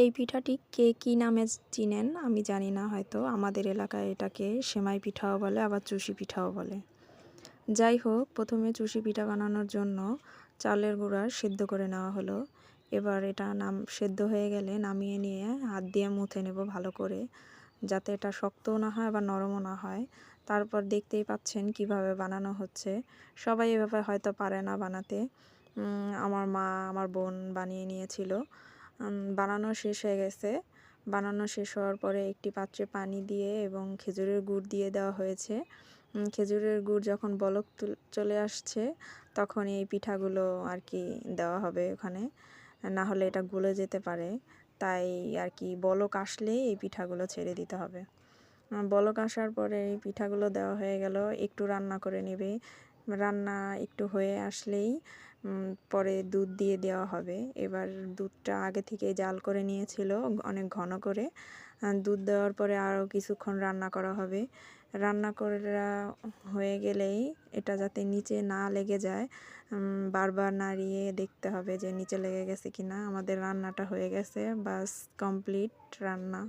এই পিঠাটি কে কী নামে চিনেন আমি জানি না, হয়তো আমাদের এলাকায় এটাকে সেমাই পিঠাও বলে, আবার চুষি পিঠাও বলে। যাই হোক, প্রথমে চুষি পিঠা বানানোর জন্য চালের গুঁড়া সেদ্ধ করে নেওয়া হলো। এবার এটা সেদ্ধ হয়ে গেলে নামিয়ে নিয়ে হাত দিয়ে মুথে নেব ভালো করে, যাতে এটা শক্তও না হয় আবার নরমও না হয়। তারপর দেখতেই পাচ্ছেন কিভাবে বানানো হচ্ছে। সবাই এভাবে হয়তো পারে না বানাতে। আমার মা, আমার বোন বানিয়ে নিয়েছিল। বানানো শেষ হয়ে গেছে। বানানো শেষ হওয়ার পরে একটি পাত্রে পানি দিয়ে এবং খেজুরের গুড় দিয়ে দেওয়া হয়েছে। খেজুরের গুড় যখন বলক চলে আসছে, তখন এই পিঠাগুলো আর কি দেওয়া হবে ওখানে, না হলে এটা গলে যেতে পারে। তাই আর কি বলক আসলেই এই পিঠাগুলো ছেড়ে দিতে হবে। বলক আসার পরে এই পিঠাগুলো দেওয়া হয়ে গেল। একটু রান্না করে নেবে। রান্না একটু হয়ে আসলেই পরে দুধ দিয়ে দেওয়া হবে। এবার দুধটা আগে থেকে জাল করে নিয়েছিল অনেক ঘন করে। দুধ দেওয়ার পরে আরও কিছুক্ষণ রান্না করা হবে। রান্না করা হয়ে গেলেই এটা যাতে নিচে না লেগে যায়, বারবার নাড়িয়ে দেখতে হবে যে নিচে লেগে গেছে কিনা। আমাদের রান্নাটা হয়ে গেছে, বাস কমপ্লিট রান্না।